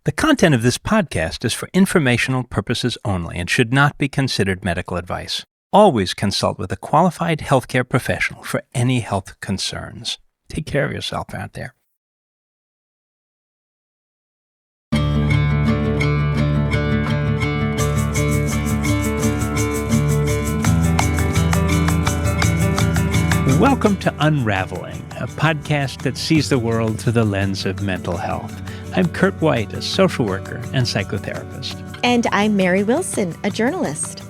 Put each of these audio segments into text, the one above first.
The content of this podcast is for informational purposes only and should not be considered medical advice. Always consult with a qualified healthcare professional for any health concerns. Take care of yourself out there. Welcome to Unravelling, a podcast that sees the world through the lens of mental health. I'm Kurt White, a social worker and psychotherapist. And I'm Mary Wilson, a journalist.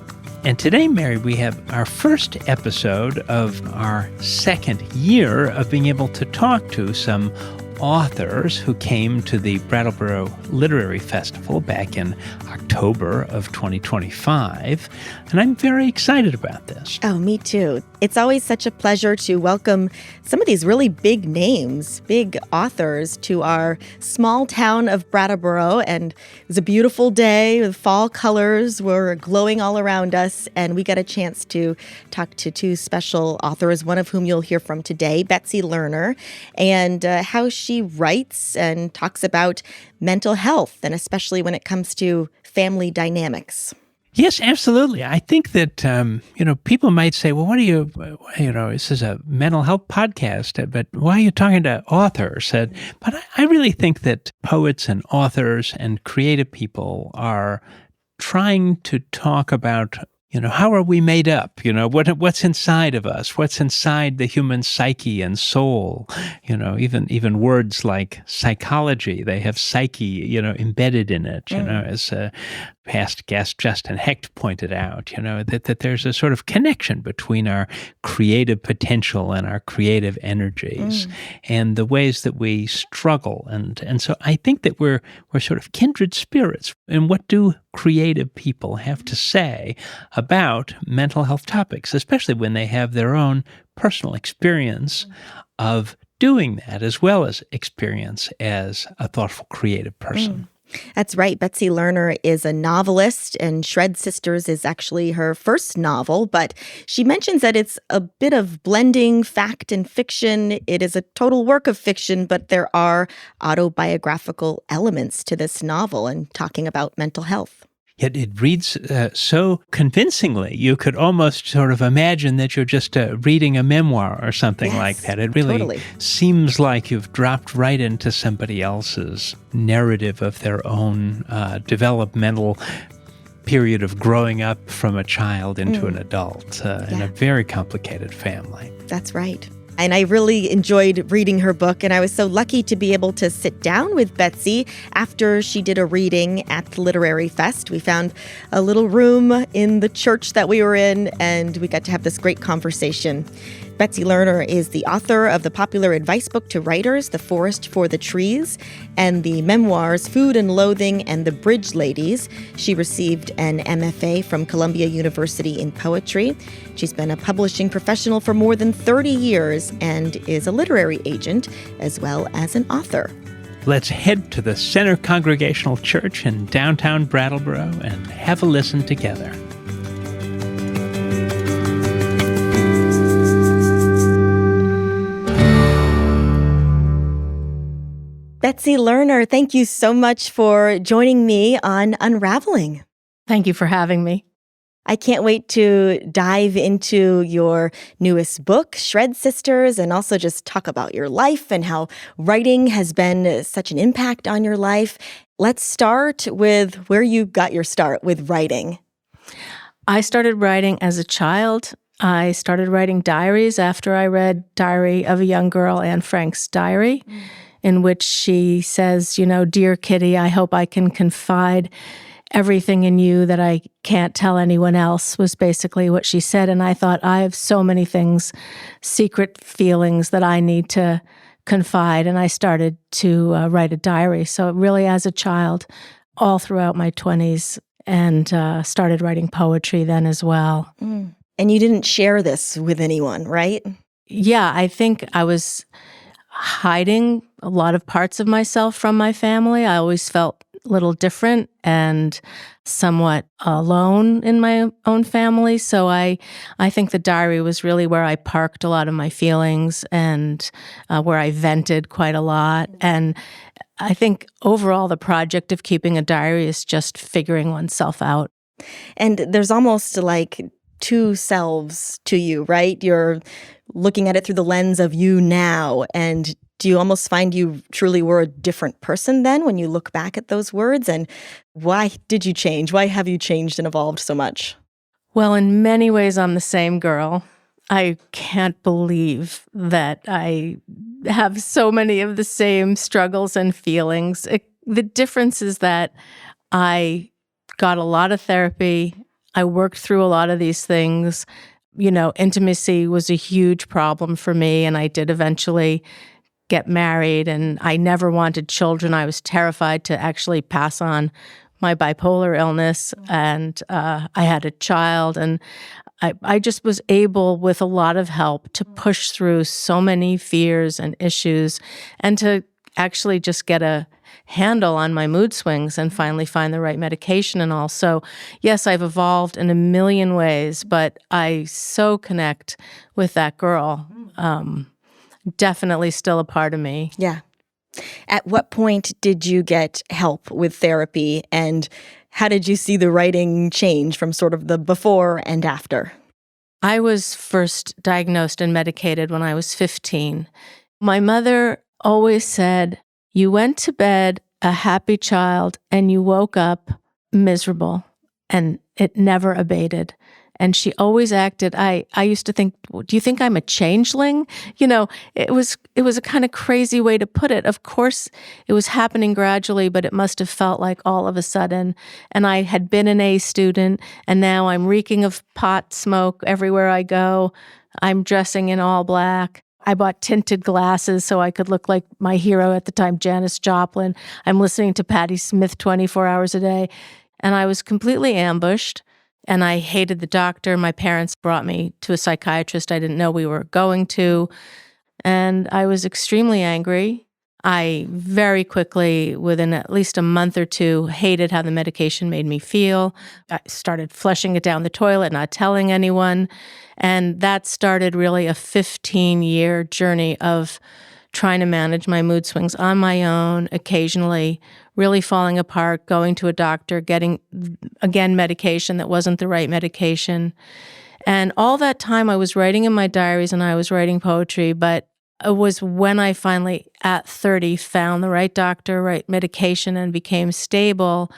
And today, Mary, we have our first episode of our second year of being able to talk to some authors who came to the Brattleboro Literary Festival back in October of 2025. And I'm very excited about this. Oh, me too. It's always such a pleasure to welcome some of these really big names, big authors to our small town of Brattleboro. And it was a beautiful day. The fall colors were glowing all around us. And we got a chance to talk to two special authors, one of whom you'll hear from today, Betsy Lerner, and how she writes and talks about mental health, and especially when it comes to family dynamics. Yes, absolutely. I think that, people might say, well, what are you, this is a mental health podcast, but why are you talking to authors? But I really think that poets and authors and creative people are trying to talk about how are we made up? What's inside of us? What's inside the human psyche and soul? Even words like psychology, they have psyche, embedded in it, as past guest Justin Hecht pointed out, that there's a sort of connection between our creative potential and our creative energies and the ways that we struggle. And so I think that we're sort of kindred spirits. And what do creative people have to say about mental health topics, especially when they have their own personal experience of doing that, as well as experience as a thoughtful, creative person? That's right. Betsy Lerner is a novelist, and Shred Sisters is actually her first novel, but she mentions that it's a bit of blending fact and fiction. It is a total work of fiction, but there are autobiographical elements to this novel and talking about mental health. Yet it reads so convincingly. You could almost sort of imagine that you're just reading a memoir or something like that. It really seems like you've dropped right into somebody else's narrative of their own developmental period of growing up from a child into an adult in a very complicated family. That's right. And I really enjoyed reading her book, and I was so lucky to be able to sit down with Betsy after she did a reading at the Literary Fest. We found a little room in the church that we were in, and we got to have this great conversation. Betsy Lerner is the author of the popular advice book to writers, The Forest for the Trees, and the memoirs Food and Loathing and The Bridge Ladies. She received an MFA from Columbia University in poetry. She's been a publishing professional for more than 30 years and is a literary agent as well as an author. Let's head to the Center Congregational Church in downtown Brattleboro and have a listen together. Betsy Lerner, thank you so much for joining me on Unravelling. Thank you for having me. I can't wait to dive into your newest book, Shred Sisters, and also just talk about your life and how writing has been such an impact on your life. Let's start with where you got your start with writing. I started writing as a child. I started writing diaries after I read Diary of a Young Girl, Anne Frank's diary, in which she says, dear Kitty, I hope I can confide everything in you that I can't tell anyone else, was basically what she said. And I thought, I have so many things, secret feelings that I need to confide. And I started to write a diary. So really as a child, all throughout my 20s, and started writing poetry then as well. And you didn't share this with anyone, right? Yeah, I think I was hiding a lot of parts of myself from my family. I always felt a little different and somewhat alone in my own family. So I think the diary was really where I parked a lot of my feelings and where I vented quite a lot. And I think overall the project of keeping a diary is just figuring oneself out. And there's almost like two selves to you, right? You're looking at it through the lens of you now. And do you almost find you truly were a different person then when you look back at those words? And why did you change? Why have you changed and evolved so much? Well, in many ways, I'm the same girl. I can't believe that I have so many of the same struggles and feelings. The difference is that I got a lot of therapy. I worked through a lot of these things. Intimacy was a huge problem for me, and I did eventually get married, and I never wanted children. I was terrified to actually pass on my bipolar illness, and I had a child, and I just was able, with a lot of help, to push through so many fears and issues and to actually just get a handle on my mood swings and finally find the right medication and all. So, yes, I've evolved in a million ways, but I so connect with that girl. Definitely still a part of me. Yeah. At what point did you get help with therapy, and how did you see the writing change from sort of the before and after? I was first diagnosed and medicated when I was 15. My mother always said, you went to bed a happy child and you woke up miserable, and it never abated. And she always acted, I used to think, do you think I'm a changeling? It was a kind of crazy way to put it. Of course, it was happening gradually, but it must have felt like all of a sudden. And I had been an A student, and now I'm reeking of pot smoke everywhere I go. I'm dressing in all black. I bought tinted glasses so I could look like my hero at the time, Janis Joplin. I'm listening to Patti Smith 24 hours a day. And I was completely ambushed. And I hated the doctor. My parents brought me to a psychiatrist I didn't know we were going to. And I was extremely angry. I very quickly, within at least a month or two, hated how the medication made me feel. I started flushing it down the toilet, not telling anyone. And that started really a 15-year journey of trying to manage my mood swings on my own, occasionally really falling apart, going to a doctor, getting, again, medication that wasn't the right medication. And all that time I was writing in my diaries and I was writing poetry, but it was when I finally, at 30, found the right doctor, right medication, and became stable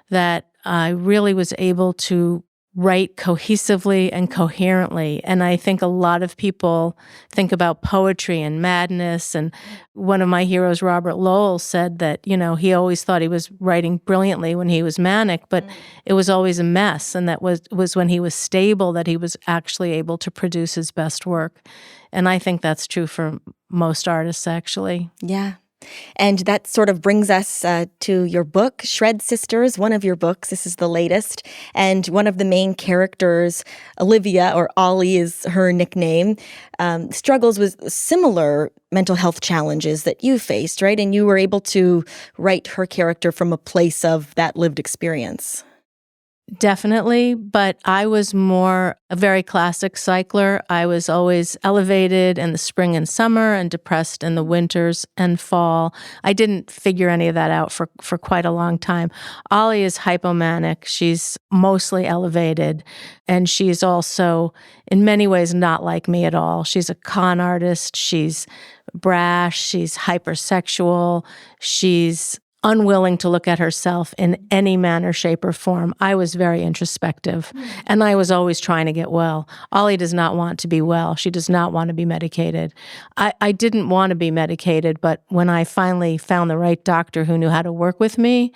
that I really was able to write cohesively and coherently. And I think a lot of people think about poetry and madness. And one of my heroes, Robert Lowell, said that, he always thought he was writing brilliantly when he was manic, but it was always a mess. And that was when he was stable that he was actually able to produce his best work. And I think that's true for most artists, actually. Yeah. And that sort of brings us to your book, Shred Sisters, one of your books. This is the latest. And one of the main characters, Olivia, or Ollie is her nickname, struggles with similar mental health challenges that you faced, right? And you were able to write her character from a place of that lived experience. Definitely, but I was more a very classic cycler. I was always elevated in the spring and summer and depressed in the winters and fall. I didn't figure any of that out for quite a long time. Ollie is hypomanic. She's mostly elevated, and she's also, in many ways, not like me at all. She's a con artist. She's brash. She's hypersexual. She's unwilling to look at herself in any manner, shape, or form. I was very introspective, and I was always trying to get well. Ollie does not want to be well. She does not want to be medicated. I didn't want to be medicated, but when I finally found the right doctor who knew how to work with me,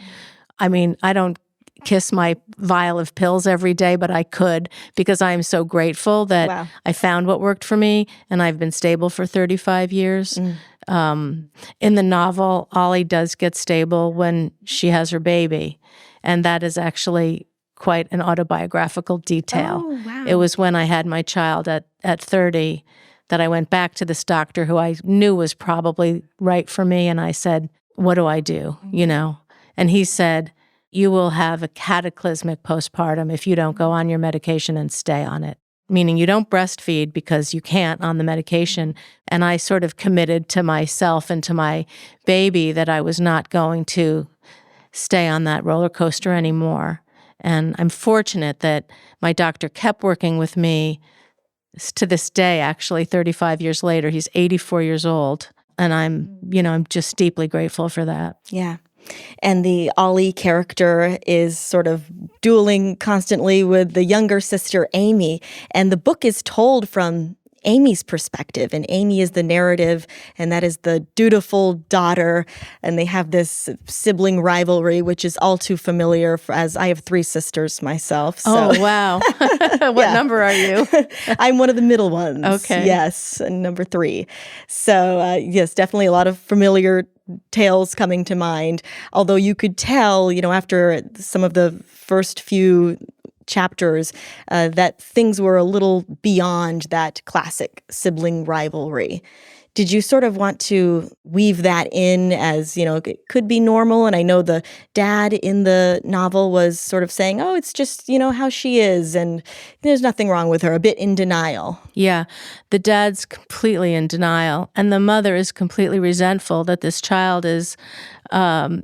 I don't kiss my vial of pills every day, but I could, because I am so grateful that I found what worked for me, and I've been stable for 35 years. In the novel, Ollie does get stable when she has her baby, and that is actually quite an autobiographical detail. Oh, wow. It was when I had my child at 30 that I went back to this doctor who I knew was probably right for me, and I said, what do I do, And he said, you will have a cataclysmic postpartum if you don't go on your medication and stay on it. meaning you don't breastfeed because you can't on the medication. And I sort of committed to myself and to my baby that I was not going to stay on that roller coaster anymore. And I'm fortunate that my doctor kept working with me to this day, actually, 35 years later. He's 84 years old. And I'm just deeply grateful for that. Yeah. And the Ollie character is sort of dueling constantly with the younger sister, Amy. And the book is told from Amy's perspective. And Amy is the narrative, and that is the dutiful daughter. And they have this sibling rivalry, which is all too familiar as I have 3 sisters myself. So. Oh, wow. What number are you? I'm one of the middle ones. Okay. Yes, and number 3. So, yes, definitely a lot of familiar tales coming to mind. Although you could tell, after some of the first few chapters, that things were a little beyond that classic sibling rivalry. Did you sort of want to weave that in as, it could be normal? And I know the dad in the novel was sort of saying, oh, it's just, how she is, and there's nothing wrong with her, a bit in denial. Yeah, the dad's completely in denial, and the mother is completely resentful that this child is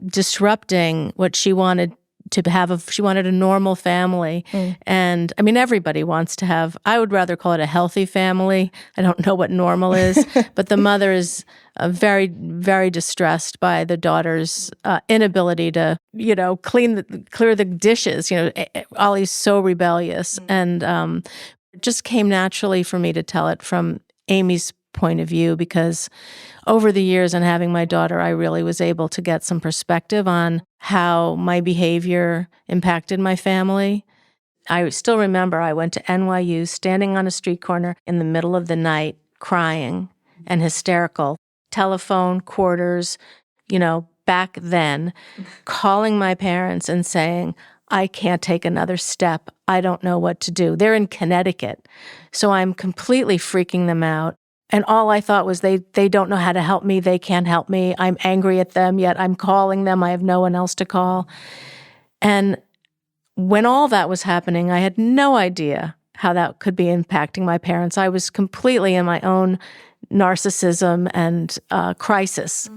disrupting what she wanted to have. She wanted a normal family. And I mean, everybody wants to have, I would rather call it a healthy family. I don't know what normal is, but the mother is very, very distressed by the daughter's inability to, clear the dishes. Ollie's so rebellious. And it just came naturally for me to tell it from Amy's point of view, because over the years and having my daughter, I really was able to get some perspective on how my behavior impacted my family. I still remember I went to NYU, standing on a street corner in the middle of the night, crying and hysterical, telephone, quarters, back then, calling my parents and saying, I can't take another step. I don't know what to do. They're in Connecticut. So I'm completely freaking them out. And all I thought was they don't know how to help me. They can't help me. I'm angry at them, yet I'm calling them. I have no one else to call. And when all that was happening, I had no idea how that could be impacting my parents. I was completely in my own narcissism and crisis.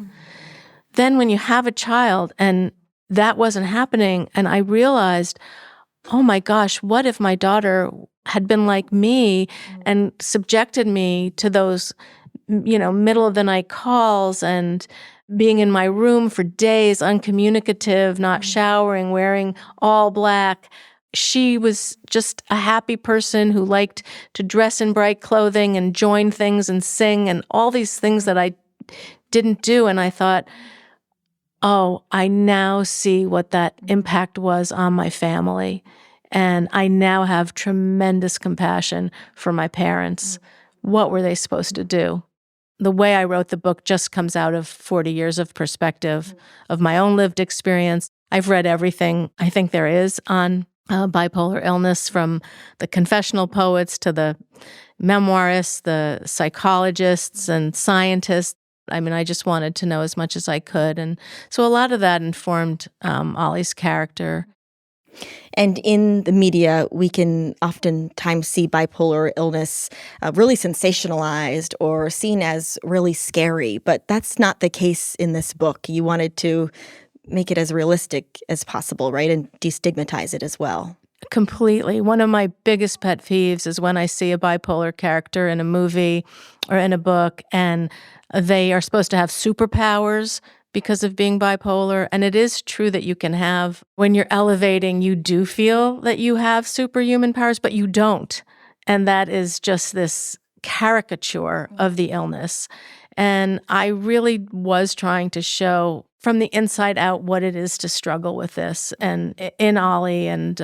Then when you have a child and that wasn't happening, and I realized, oh my gosh, what if my daughter had been like me and subjected me to those, middle of the night calls and being in my room for days, uncommunicative, not showering, wearing all black. She was just a happy person who liked to dress in bright clothing and join things and sing and all these things that I didn't do. And I thought, oh, I now see what that impact was on my family. And I now have tremendous compassion for my parents. What were they supposed to do? The way I wrote the book just comes out of 40 years of perspective of my own lived experience. I've read everything I think there is on bipolar illness, from the confessional poets to the memoirists, the psychologists and scientists. I mean, I just wanted to know as much as I could. And so a lot of that informed Ollie's character. And in the media, we can oftentimes see bipolar illness really sensationalized or seen as really scary, but that's not the case in this book. You wanted to make it as realistic as possible, right? And destigmatize it as well. Completely. One of my biggest pet peeves is when I see a bipolar character in a movie or in a book and they are supposed to have superpowers because of being bipolar. And it is true that you can have, when you're elevating, you do feel that you have superhuman powers, but you don't. And that is just this caricature of the illness. And I really was trying to show from the inside out what it is to struggle with this, and in Ollie. And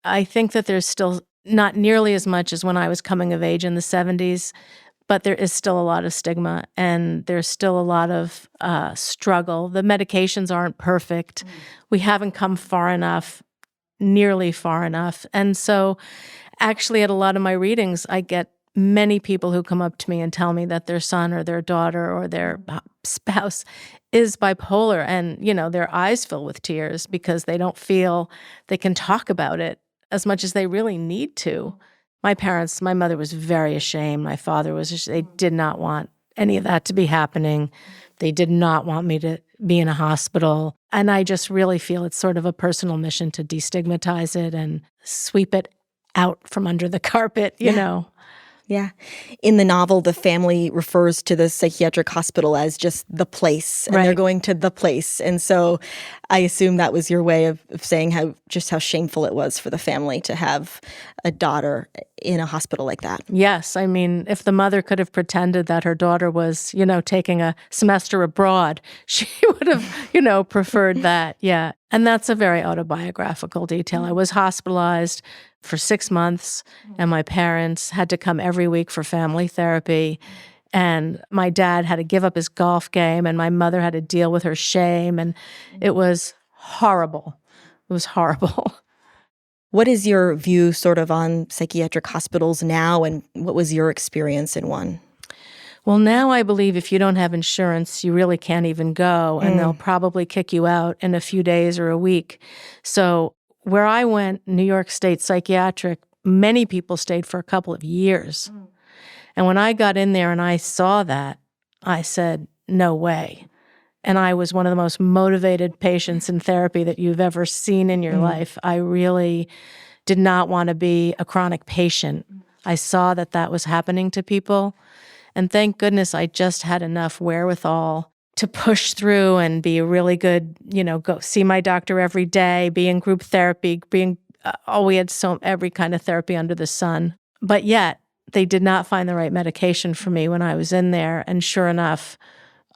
I think that there's still not nearly as much as when I was coming of age in the 70s, but there is still a lot of stigma and there's still a lot of struggle. The medications aren't perfect. We haven't come far enough, nearly far enough. And so actually at a lot of my readings, I get many people who come up to me and tell me that their son or their daughter or their spouse is bipolar, and, their eyes fill with tears because they don't feel they can talk about it as much as they really need to. My mother was very ashamed. My father was, they did not want any of that to be happening. They did not want me to be in a hospital. And I just really feel it's sort of a personal mission to destigmatize it and sweep it out from under the carpet, you know. Yeah. In the novel, the family refers to the psychiatric hospital as just the place, and they're Right. going to the place. And so I assume that was your way of saying how shameful it was for the family to have a daughter in a hospital like that. Yes. I mean, if the mother could have pretended that her daughter was, you know, taking a semester abroad, she would have, you know, preferred that. Yeah. And that's a very autobiographical detail. I was hospitalized for 6 months, and my parents had to come every week for family therapy. And my dad had to give up his golf game, and my mother had to deal with her shame. And it was horrible. It was horrible. What is your view sort of on psychiatric hospitals now, and what was your experience in one? Well, now I believe if you don't have insurance, you really can't even go, and they'll probably kick you out in a few days or a week. So where I went, New York State Psychiatric, many people stayed for a couple of years. And when I got in there and I saw that, I said, no way. And I was one of the most motivated patients in therapy that you've ever seen in your life. I really did not want to be a chronic patient. I saw that that was happening to people. And thank goodness I just had enough wherewithal to push through and be a really good, you know, go see my doctor every day, be in group therapy, we had every kind of therapy under the sun. But yet, they did not find the right medication for me when I was in there. And sure enough,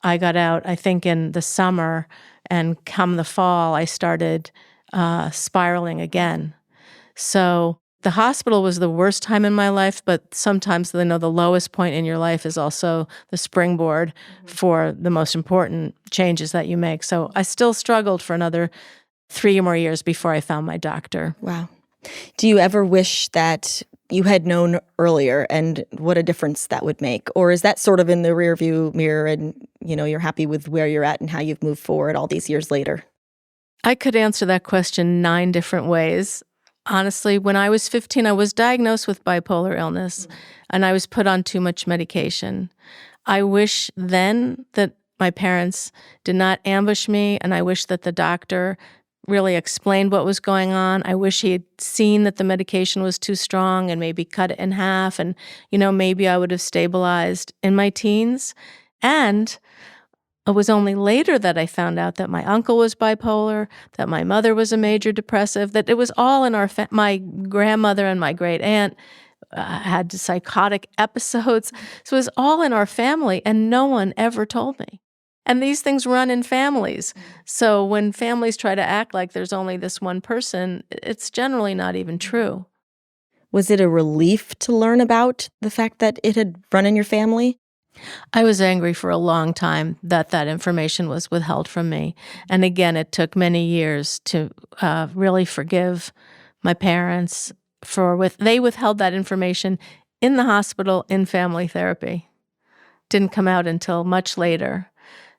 I got out, I think, in the summer, and come the fall, I started spiraling again. So the hospital was the worst time in my life, but sometimes, you know, the lowest point in your life is also the springboard for the most important changes that you make. So I still struggled for another 3 more years before I found my doctor. Wow. Do you ever wish that you had known earlier, and what a difference that would make? Or is that sort of in the rearview mirror and, you know, you're happy with where you're at and how you've moved forward all these years later? I could answer that question 9 different ways. Honestly, when I was 15, I was diagnosed with bipolar illness, and I was put on too much medication. I wish then that my parents did not ambush me, and I wish that the doctor really explained what was going on. I wish he had seen that the medication was too strong and maybe cut it in half, and, you know, maybe I would have stabilized in my teens. And it was only later that I found out that my uncle was bipolar, that my mother was a major depressive, that it was all in my grandmother and my great aunt had psychotic episodes. So it was all in our family, and no one ever told me. And these things run in families. So when families try to act like there's only this one person, it's generally not even true. Was it a relief to learn about the fact that it had run in your family? I was angry for a long time that that information was withheld from me. And again, it took many years to really forgive my parents they withheld that information in the hospital in family therapy. Didn't come out until much later.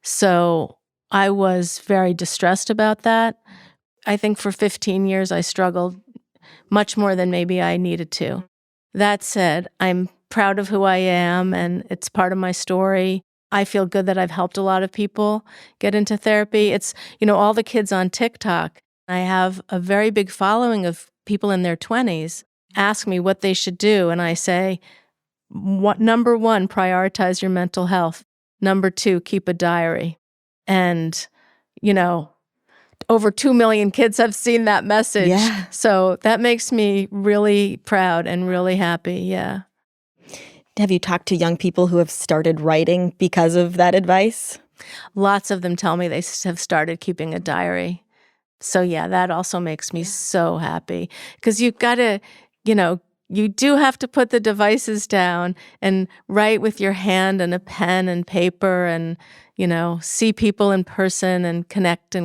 So I was very distressed about that. I think for 15 years I struggled much more than maybe I needed to. That said, I'm proud of who I am, and it's part of my story. I feel good that I've helped a lot of people get into therapy. It's, you know, all the kids on TikTok. I have a very big following of people in their 20s ask me what they should do, and I say, number 1, prioritize your mental health. Number 2, keep a diary. And, you know, over 2 million kids have seen that message. Yeah. So that makes me really proud and really happy. Yeah. Have you talked to young people who have started writing because of that advice? Lots of them tell me they have started keeping a diary. So yeah, that also makes me so happy, because you've got to, you know, you do have to put the devices down and write with your hand and a pen and paper, and, you know, see people in person and connect.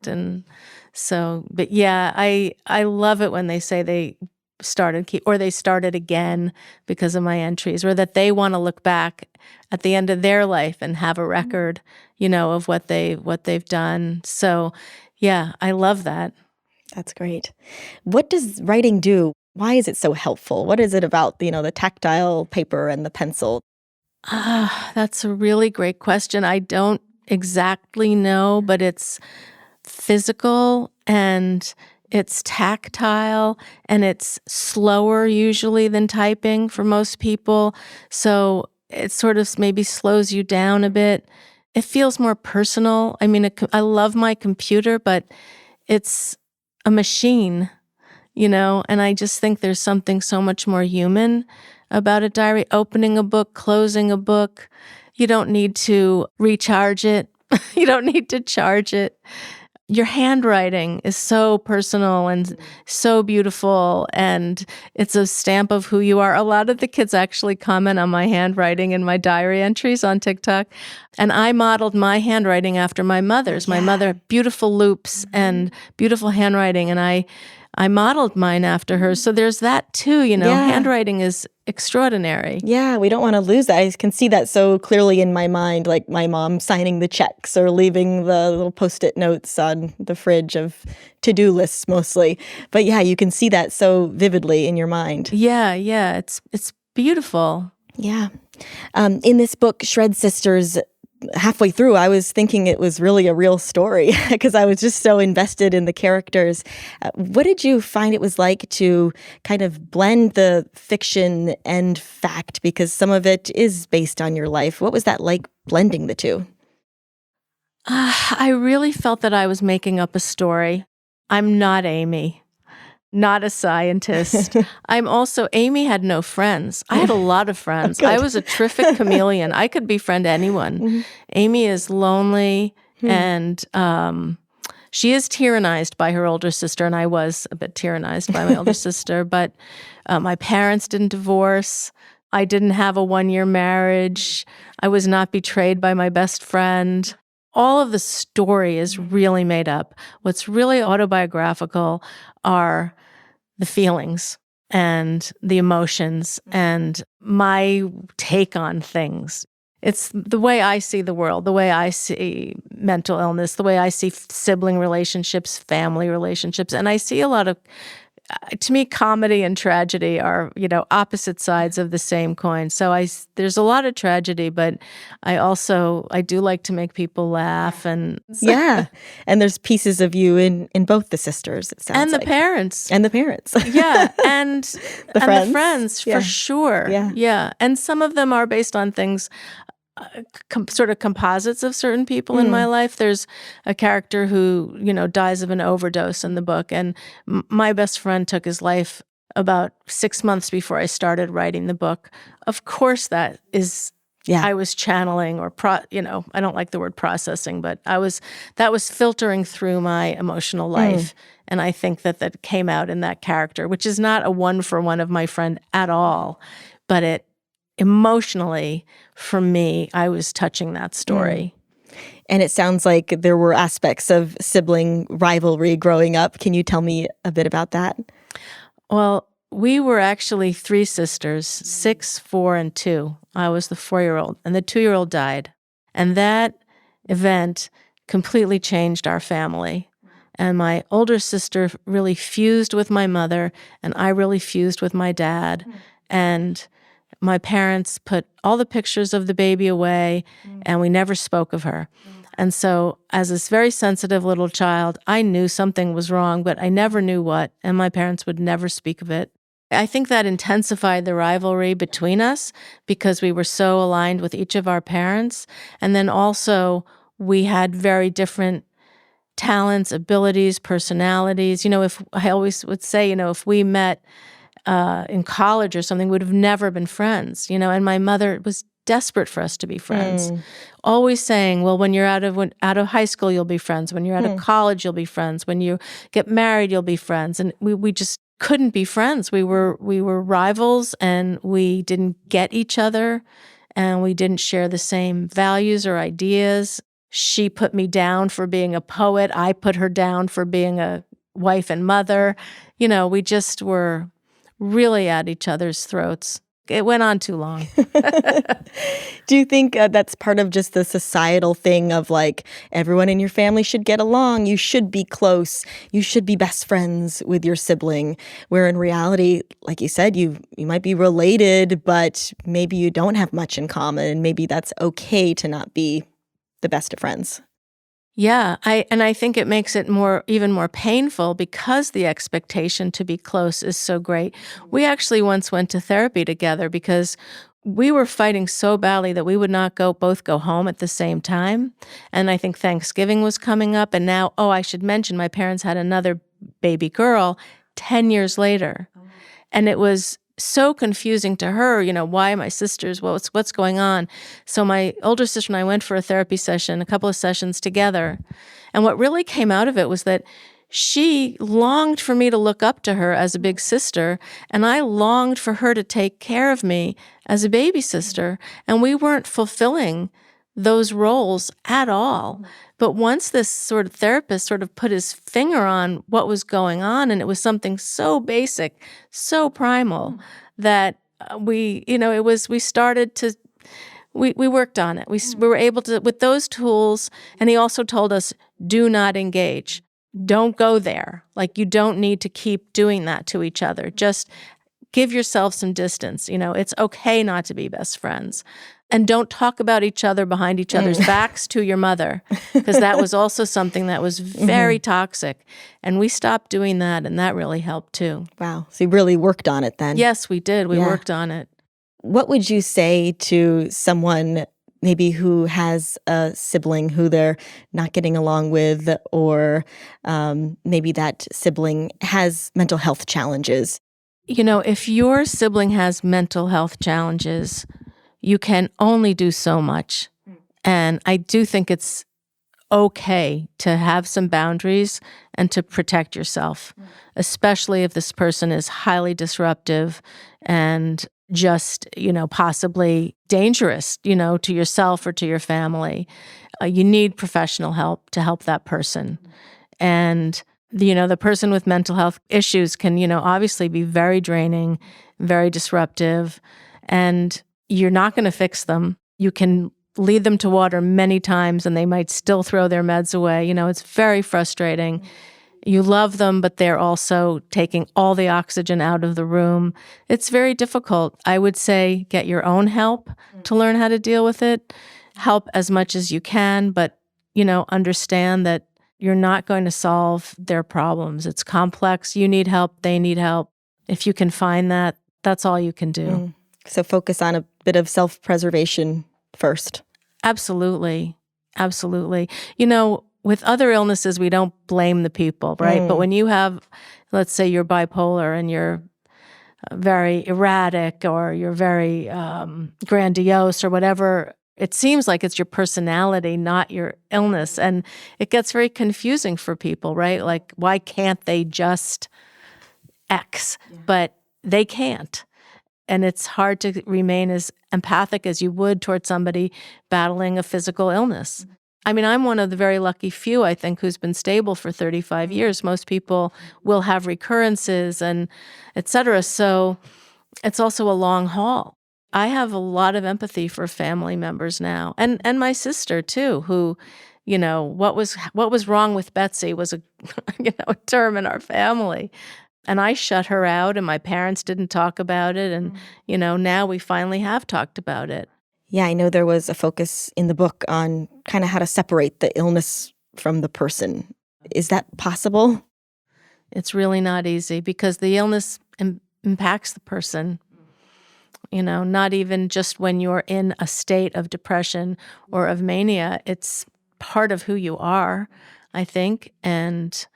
And so, but yeah, I love it when they say they started again because of my entries, or that they want to look back at the end of their life and have a record, you know, of what they've done. So yeah, I love that. That's great. What does writing do? Why is it so helpful? What is it about, the tactile paper and the pencil? That's a really great question. I don't exactly know, but it's physical and it's tactile and it's slower usually than typing for most people. So it sort of maybe slows you down a bit. It feels more personal. I mean, I love my computer, but it's a machine, and I just think there's something so much more human about a diary. Opening a book, closing a book. You don't need to recharge it. You don't need to charge it. Your handwriting is so personal and so beautiful, and it's a stamp of who you are. A lot of the kids actually comment on my handwriting in my diary entries on TikTok, and I modeled my handwriting after my mother's. My mother had beautiful loops and beautiful handwriting, and I modeled mine after hers. So there's that too, handwriting is extraordinary. Yeah, we don't want to lose that. I can see that so clearly in my mind, like my mom signing the checks or leaving the little Post-it notes on the fridge of to-do lists mostly. But yeah, you can see that so vividly in your mind. Yeah, it's beautiful. Yeah. In this book, Shred Sisters, halfway through, I was thinking it was really a real story because I was just so invested in the characters. What did you find it was like to kind of blend the fiction and fact? Because some of it is based on your life. What was that like blending the two? I really felt that I was making up a story. I'm not Amy. Not a scientist. Amy had no friends. I had a lot of friends. I was a terrific chameleon. I could befriend anyone. Mm-hmm. Amy is lonely and she is tyrannized by her older sister, and I was a bit tyrannized by my older sister, but my parents didn't divorce. I didn't have a 1-year marriage. I was not betrayed by my best friend. All of the story is really made up. What's really autobiographical are the feelings and the emotions and my take on things. It's the way I see the world, the way I see mental illness, the way I see sibling relationships, family relationships. And I see a lot of, to me, comedy and tragedy are, opposite sides of the same coin. So there's a lot of tragedy, but I do like to make people laugh. And yeah. And there's pieces of you in both the sisters, it sounds and like. The parents. And the parents. Yeah. And the friends yeah. for sure. Yeah. And some of them are based on things, sort of composites of certain people in my life. There's a character who, dies of an overdose in the book. And my best friend took his life about 6 months before I started writing the book. Of course, that is, I was channeling or, I don't like the word processing, but that was filtering through my emotional life. And I think that came out in that character, which is not a one-for-one of my friend at all, but it emotionally, for me, I was touching that story. And it sounds like there were aspects of sibling rivalry growing up. Can you tell me a bit about that? Well, we were actually 3 sisters, 6, 4, and 2. I was the 4-year-old, and the 2-year-old died. And that event completely changed our family. And my older sister really fused with my mother, and I really fused with my dad. And my parents put all the pictures of the baby away, and we never spoke of her. And so as this very sensitive little child, I knew something was wrong, but I never knew what, and my parents would never speak of it. I think that intensified the rivalry between us because we were so aligned with each of our parents. And then also we had very different talents, abilities, personalities. If I always would say, if we met in college or something, would have never been friends, and my mother was desperate for us to be friends. Always saying, well, when you're out of high school, you'll be friends. When you're out of college, you'll be friends. When you get married, you'll be friends. And we just couldn't be friends. We were rivals, and we didn't get each other, and we didn't share the same values or ideas. She put me down for being a poet. I put her down for being a wife and mother. We just were really at each other's throats. It went on too long. Do you think that's part of just the societal thing of like everyone in your family should get along, you should be close, you should be best friends with your sibling, where in reality, like you said, you might be related, but maybe you don't have much in common, and maybe that's okay to not be the best of friends? Yeah, I think it makes it even more painful because the expectation to be close is so great. We actually once went to therapy together because we were fighting so badly that we would not both go home at the same time. And I think Thanksgiving was coming up, and now, I should mention my parents had another baby girl 10 years later. And it was so confusing to her, why my sisters, what's going on? So my older sister and I went for a therapy session, a couple of sessions together. And what really came out of it was that she longed for me to look up to her as a big sister, and I longed for her to take care of me as a baby sister. And we weren't fulfilling those roles at all. But once this sort of therapist sort of put his finger on what was going on, and it was something so basic, so primal, that we started to, we worked on it. We were able to, with those tools, and he also told us, do not engage. Don't go there. Like, you don't need to keep doing that to each other. Just give yourself some distance. It's okay not to be best friends. And don't talk about each other behind each other's backs to your mother, because that was also something that was very toxic. And we stopped doing that, and that really helped too. Wow. So you really worked on it then. Yes, we did. We worked on it. What would you say to someone maybe who has a sibling who they're not getting along with, or maybe that sibling has mental health challenges? If your sibling has mental health challenges, you can only do so much. And I do think it's okay to have some boundaries and to protect yourself, especially if this person is highly disruptive and just, possibly dangerous, to yourself or to your family. You need professional help to help that person. And the person with mental health issues can, obviously be very draining, very disruptive, and you're not going to fix them. You can lead them to water many times and they might still throw their meds away. It's very frustrating. You love them, but they're also taking all the oxygen out of the room. It's very difficult. I would say get your own help to learn how to deal with it. Help as much as you can, but, understand that you're not going to solve their problems. It's complex. You need help. They need help. If you can find that, that's all you can do. So focus on a bit of self-preservation first. Absolutely. Absolutely. With other illnesses, we don't blame the people, right? But when you have, let's say you're bipolar and you're very erratic or you're very grandiose or whatever, it seems like it's your personality, not your illness. And it gets very confusing for people, right? Like, why can't they just X? Yeah. But they can't. And it's hard to remain as empathic as you would towards somebody battling a physical illness. Mm-hmm. I mean, I'm one of the very lucky few, I think, who's been stable for 35 years. Most people will have recurrences and et cetera. So it's also a long haul. I have a lot of empathy for family members now, and my sister too, who, what was wrong with Betsy was a a term in our family. And I shut her out, and my parents didn't talk about it. And, now we finally have talked about it. Yeah, I know there was a focus in the book on kind of how to separate the illness from the person. Is that possible? It's really not easy because the illness impacts the person. Not even just when you're in a state of depression or of mania. It's part of who you are, I think. And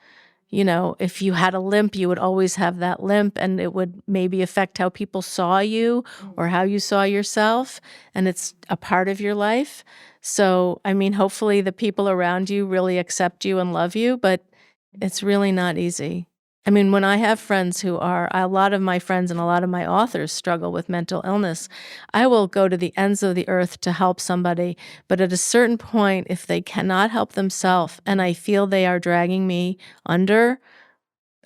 if you had a limp, you would always have that limp, and it would maybe affect how people saw you or how you saw yourself, and it's a part of your life. So, hopefully the people around you really accept you and love you, but it's really not easy. When I have friends a lot of my friends and a lot of my authors struggle with mental illness, I will go to the ends of the earth to help somebody. But at a certain point, if they cannot help themselves and I feel they are dragging me under,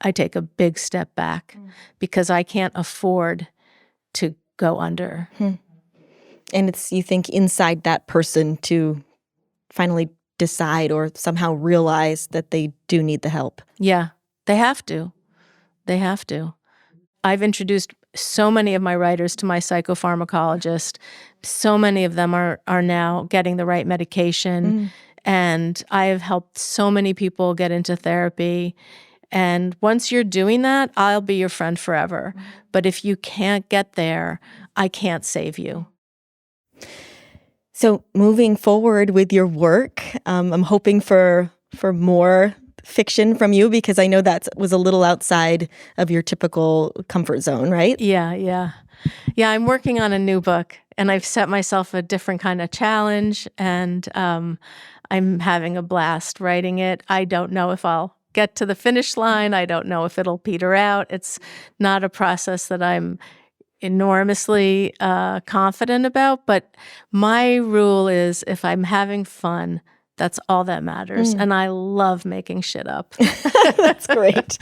I take a big step back because I can't afford to go under. And it's, you think, inside that person to finally decide or somehow realize that they do need the help. Yeah, they have to. They have to. I've introduced so many of my writers to my psychopharmacologist. So many of them are now getting the right medication. And I have helped so many people get into therapy. And once you're doing that, I'll be your friend forever. But if you can't get there, I can't save you. So moving forward with your work, I'm hoping for more fiction from you, because I know that was a little outside of your typical comfort zone, right? Yeah, I'm working on a new book, and I've set myself a different kind of challenge, and I'm having a blast writing it. I don't know if I'll get to the finish line. I don't know if it'll peter out. It's not a process that I'm enormously confident about, but my rule is if I'm having fun, that's all that matters. And I love making shit up. That's great.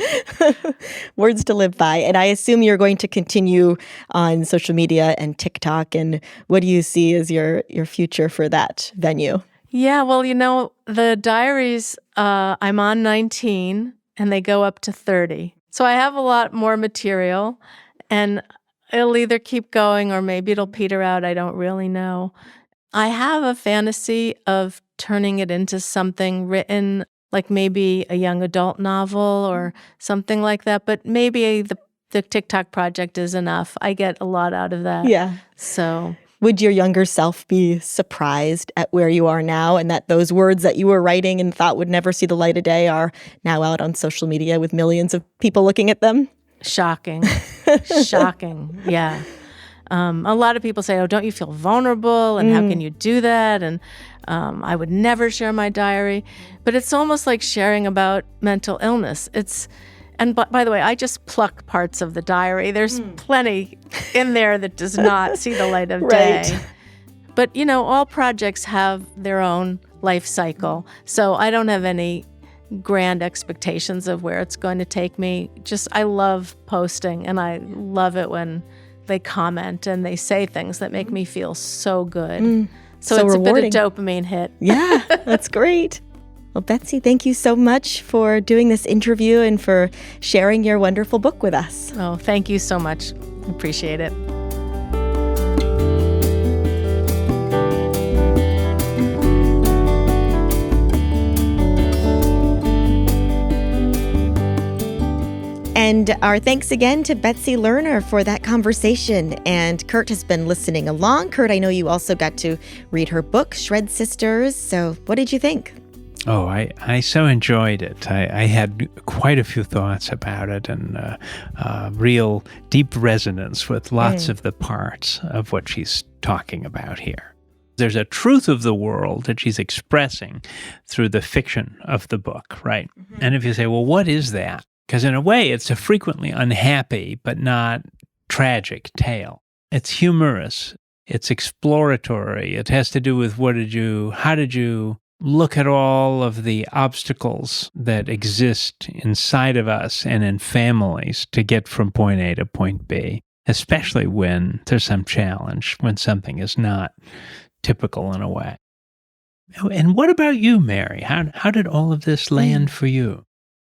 Words to live by. And I assume you're going to continue on social media and TikTok. And what do you see as your future for that venue? Yeah, well, the diaries, I'm on 19 and they go up to 30. So I have a lot more material, and it'll either keep going or maybe it'll peter out. I don't really know. I have a fantasy of turning it into something written, like maybe a young adult novel or something like that. But maybe the TikTok project is enough. I get a lot out of that. Yeah. So would your younger self be surprised at where you are now, and that those words that you were writing and thought would never see the light of day are now out on social media with millions of people looking at them? Shocking. Shocking. Yeah. A lot of people say, oh, don't you feel vulnerable? And how can you do that? And I would never share my diary. But it's almost like sharing about mental illness. And by the way, I just pluck parts of the diary. There's plenty in there that does not see the light of day. But, all projects have their own life cycle. So I don't have any grand expectations of where it's going to take me. Just, I love posting, and I love it when they comment and they say things that make me feel so good. So it's rewarding. A bit of dopamine hit. Yeah, that's great. Well, Betsy, thank you so much for doing this interview and for sharing your wonderful book with us. Oh, thank you so much. Appreciate it. And our thanks again to Betsy Lerner for that conversation. And Kurt has been listening along. Kurt, I know you also got to read her book, Shred Sisters. So what did you think? Oh, I so enjoyed it. I had quite a few thoughts about it, and real deep resonance with lots of the parts of what she's talking about here. There's a truth of the world that she's expressing through the fiction of the book, right? And if you say, well, what is that? Because in a way, it's a frequently unhappy but not tragic tale. It's humorous. It's exploratory. It has to do with how did you look at all of the obstacles that exist inside of us and in families to get from point A to point B, especially when there's some challenge, when something is not typical in a way. And what about you, Mary? How did all of this land for you?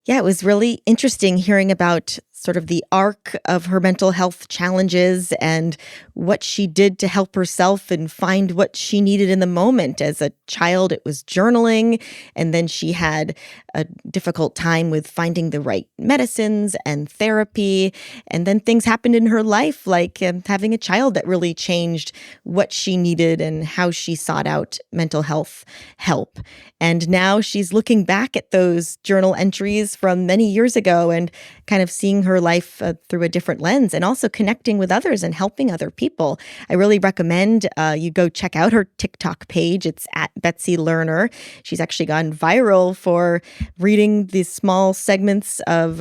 Yeah, it was really interesting hearing about sort of the arc of her mental health challenges and what she did to help herself and find what she needed in the moment. As a child, it was journaling, and then she had a difficult time with finding the right medicines and therapy. And then things happened in her life, like having a child, that really changed what she needed and how she sought out mental health help. And now she's looking back at those journal entries from many years ago and kind of seeing her life through a different lens, and also connecting with others and helping other people. I really recommend you go check out her TikTok page. It's at Betsy Lerner. She's actually gone viral for reading these small segments of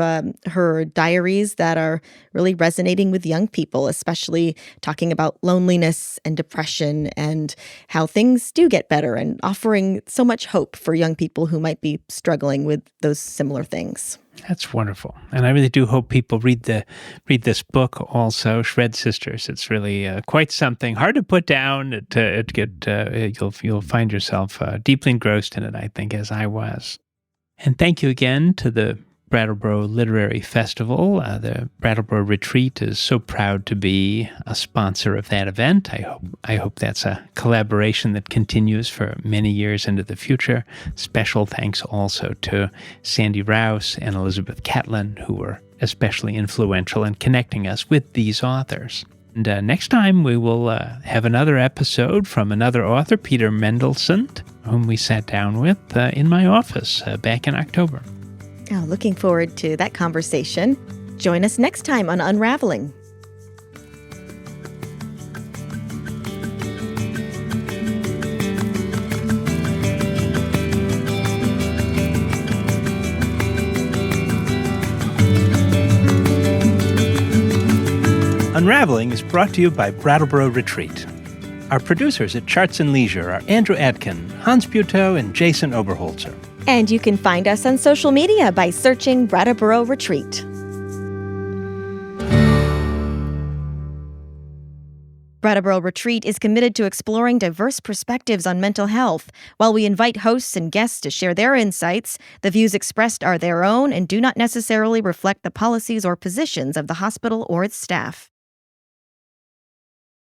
her diaries that are really resonating with young people, especially talking about loneliness and depression and how things do get better, and offering so much hope for young people who might be struggling with those similar things. That's wonderful, and I really do hope people read this book also, Shred Sisters. It's really quite something. Hard to put down. You'll find yourself deeply engrossed in it, I think, as I was. And thank you again to the Brattleboro Literary Festival. The Brattleboro Retreat is so proud to be a sponsor of that event. I hope that's a collaboration that continues for many years into the future. Special thanks also to Sandy Rouse and Elizabeth Catlin, who were especially influential in connecting us with these authors. And next time we will have another episode from another author, Peter Mendelsohn, whom we sat down with in my office back in October. Oh, looking forward to that conversation. Join us next time on Unravelling. Unravelling is brought to you by Brattleboro Retreat. Our producers at Charts and Leisure are Andrew Adkin, Hans Butow, and Jason Oberholzer. And you can find us on social media by searching Brattleboro Retreat. Brattleboro Retreat is committed to exploring diverse perspectives on mental health. While we invite hosts and guests to share their insights, the views expressed are their own and do not necessarily reflect the policies or positions of the hospital or its staff.